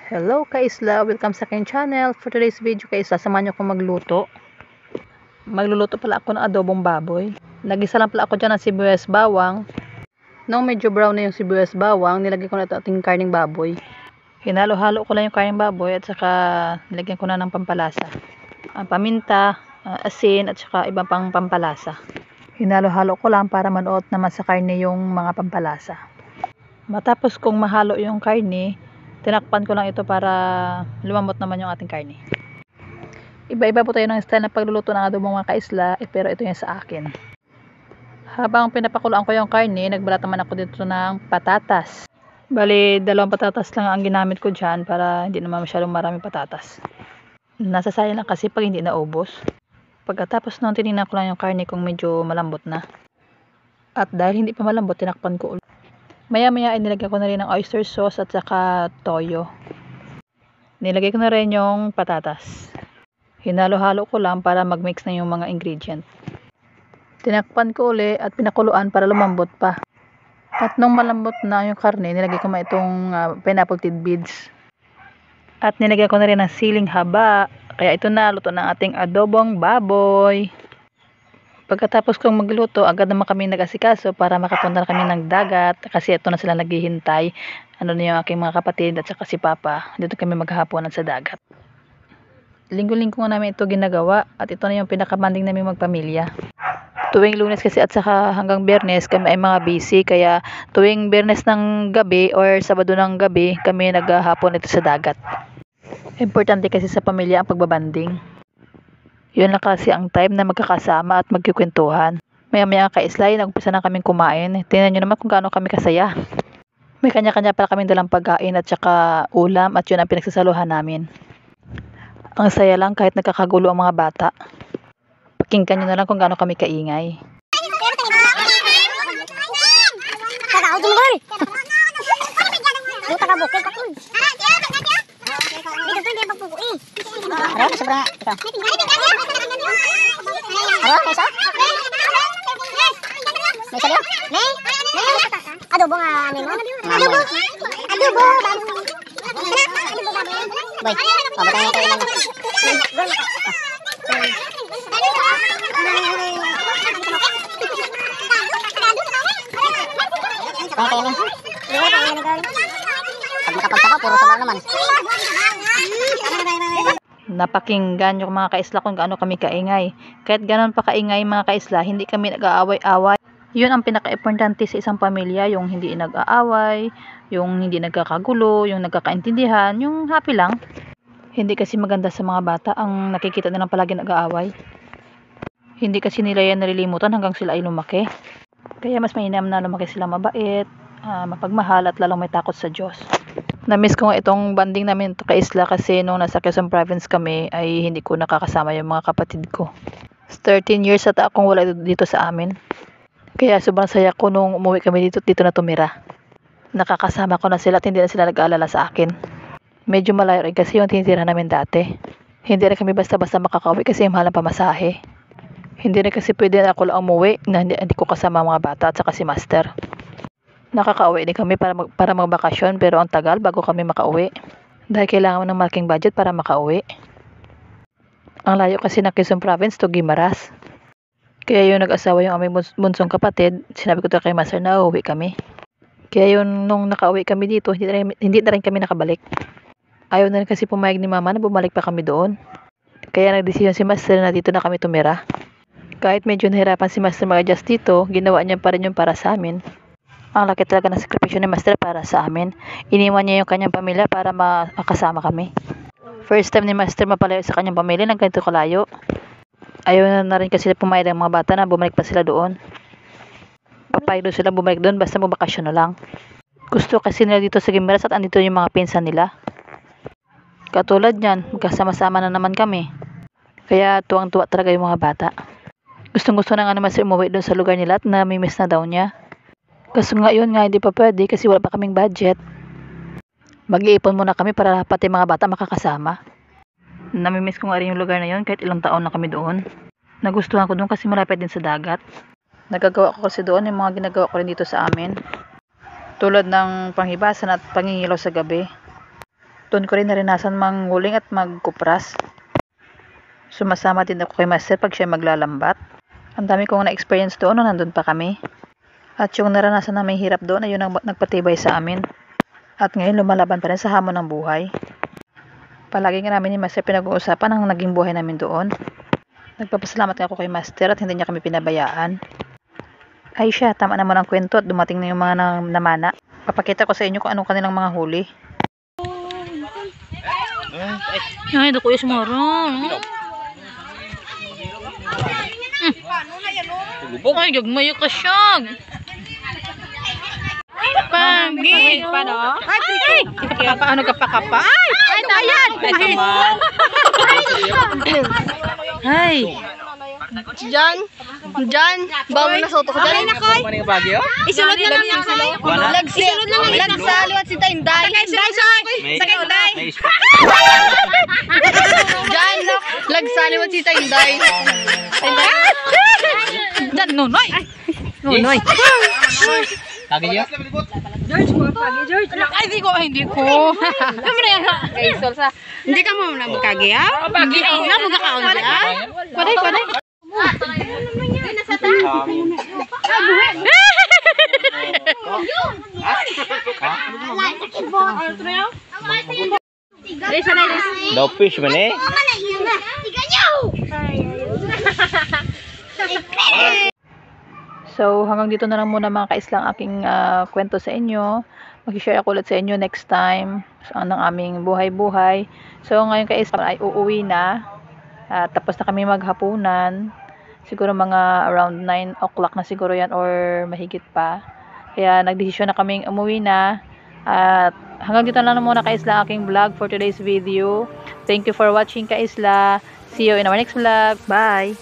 Hello Kaisla, welcome sa aking channel. For today's video Kaisla, samahan niyo akong magluto. Magluluto pala ako ng adobong baboy. Nagisa lang pala ako dyan ng sibuyas bawang. Nung medyo brown na yung sibuyas bawang, nilagay ko na ito ating karning baboy. Hinalo-halo ko lang yung karning baboy at saka nilagyan ko na ng pampalasa. Paminta, asin at saka ibang pang pampalasa. Hinalo-halo ko lang para manuot naman sa karne yung mga pampalasa. Matapos kong mahalo yung karne, tinakpan ko lang ito para lumambot naman yung ating karne. Iba-iba po tayo ng style na pagluluto ng adobong mga kaisla, pero ito yung sa akin. Habang pinapakuloan ko yung karne, nagbalat naman ako dito ng patatas. Bali, 2 patatas lang ang ginamit ko dyan para hindi naman masyadong maraming patatas. Nasasayang lang kasi pag hindi naubos. Pagkatapos nun, tinignan ko lang yung karne kung medyo malambot na. At dahil hindi pa malambot, tinakpan ko ulit. Maya-maya ay nilagyan ko na rin ng oyster sauce at saka toyo. Nilagay ko na rin yung patatas. Hinalo-halo ko lang para mag-mix na yung mga ingredient. Tinakpan ko uli at pinakuluan para lumambot pa. At nung malambot na yung karne, nilagay ko na itong pineapple tidbits. At nilagyan ko na rin ng siling haba. Kaya ito na, luto ng ating adobong baboy. Pagkatapos kong magluto, agad naman kami nag-asikaso para makapunta na kami ng dagat kasi ito na sila naghihintay. Ano na yung aking mga kapatid at saka si Papa. Dito kami maghahaponan sa dagat. Linggo-linggo nga namin ito ginagawa at ito na yung pinakabanding namin magpamilya. Tuwing Lunes kasi at saka hanggang Biyernes kami ay mga busy, kaya tuwing Biyernes ng gabi or Sabado ng gabi kami naghahapon ito sa dagat. Importante kasi sa pamilya ang pagbabanding. Yun lang kasi ang time na magkakasama at magkikwentuhan. Maya-maya kaislay, nag-umpisa na kaming kumain. Tingnan nyo naman kung gaano kami kasaya. May kanya-kanya pala kaming dalang pagkain at saka ulam at yun ang pinagsasaluhan namin. Ang saya lang kahit nagkakagulo ang mga bata. Pakinggan nyo na lang kung gaano kami kaingay. May sayo? May? Adobo nga ano mo? Adobo? Adobo? Boy, pabatay na tayo lang. Pang kayo niya. Pag nakapagtaka, puro sabaw naman. Napakinggan yung mga kaisla kung gaano kami kaingay. Kahit ganon pa kaingay mga kaisla, hindi kami nag-aaway-away. Yun ang pinaka-importante sa isang pamilya, yung hindi nag-aaway, yung hindi nagkakagulo, yung nagkakaintindihan, yung happy lang. Hindi kasi maganda sa mga bata ang nakikita nilang palagi nag-aaway. Hindi kasi nila yan nalilimutan hanggang sila ay lumaki. Kaya mas mainam na lumaki sila mabait, mapagmahal at lalong may takot sa Diyos. Na-miss ko nga itong banding namin ito kaisla kasi nung nasa Quezon Province kami ay hindi ko nakakasama yung mga kapatid ko. 13 years ata akong wala dito sa amin. Kaya sobrang saya ko nung umuwi kami dito na tumira. Nakakasama ko na sila at hindi na sila nag-aalala sa akin. Medyo malayo rin kasi yung tinitira namin dati. Hindi rin kami basta-basta makakauwi kasi mahal ang pamasahe. Hindi rin kasi pwede na ako lang umuwi na hindi ko kasama mga bata at saka si Master. Nakakauwi din kami para magbakasyon pero ang tagal bago kami makauwi. Dahil kailangan ng malaking budget para makauwi. Ang layo kasi ng Quezon Province to Guimaras. Kaya yung nag-asawa yung aming bunsong kapatid, sinabi ko to kay Master na uuwi kami. Kaya yun nung nakauwi kami dito, hindi na rin kami nakabalik. Ayaw na rin kasi pumayag ni Mama na bumalik pa kami doon. Kaya nagdesisyon si Master na dito na kami tumira. Kahit medyo nahirapan si Master mag-adjust dito, ginawa niya pa rin yung para sa amin. Ang laki talaga ng sakripisyo ni Master para sa amin. Iniwan niya yung kanyang pamilya para makasama kami. First time ni Master mapalayo sa kanyang pamilya ng ganito kalayo. Ayaw na rin kasi pumayag ng mga bata na bumalik pa sila doon. Papayag doon sila bumalik doon basta magbakasyon na lang. Gusto kasi nila dito sa Guimaras at andito yung mga pinsan nila. Katulad niyan, magkasama-sama na naman kami. Kaya tuwang-tuwa talaga yung mga bata. Gustong-gusto na nga naman si umuwi doon sa lugar nila at namimiss na daw niya. Kaso nga yun nga, hindi pa pwede kasi wala pa kaming budget. Mag-iipon muna kami para pati mga bata makakasama. Namimiss ko nga rin yung lugar na yun kahit ilang taon na kami doon. Nagustuhan ko doon kasi malapit din sa dagat. Nagagawa ko kasi doon yung mga ginagawa ko rin dito sa amin. Tulad ng panghibasan at pangingilaw sa gabi. Doon ko rin naranasan manghuling at magkupras. Sumasama din ako kay Master pag siya maglalambat. Ang dami kong na-experience doon nung nandun pa kami. At yung naranasan na may hirap doon ay yun ang nagpatibay sa amin. At ngayon lumalaban pa rin sa hamon ng buhay. Palagi nga namin ni Master pinag-uusapan ang naging buhay namin doon. Nagpapasalamat nga ako kay Master at hindi niya kami pinabayaan. Ay siya, tama naman ang kwento at dumating na yung mga namana. Papakita ko sa inyo kung anong kanilang mga huli. Ay, dako yung sumarang. Ay, gagmayo ka siya. Pagi. Paano? Ay, paano ka pa ka pa? Ay, ayan. Ay. Diyan, bago na soto ko dyan. Isunod na lang yung Isunod lang yung lagsalo at si Tainday. Sa Tainday. Diyan, lagsalo at si Tainday. Diyan, nunoy. Nunoy. Lagi niya? George. Ay, hindi ko. Kami na yan. Hindi ka mo na magkagi ha? Pagi na, magkakaon dyan. Paday. No fish man eh. So, hanggang dito na lang muna mga kaislang aking kwento sa inyo. Mag-share ako ulit sa inyo next time ng aming buhay-buhay. So, ngayon kaislang ay uuwi na. Tapos na kami maghapunan. Siguro mga around 9 o'clock na siguro yan or mahigit pa. Kaya nagdesisyon na kaming umuwi na. At hanggang dito na lang muna kaisla aking vlog for today's video. Thank you for watching kaisla. See you in our next vlog. Bye!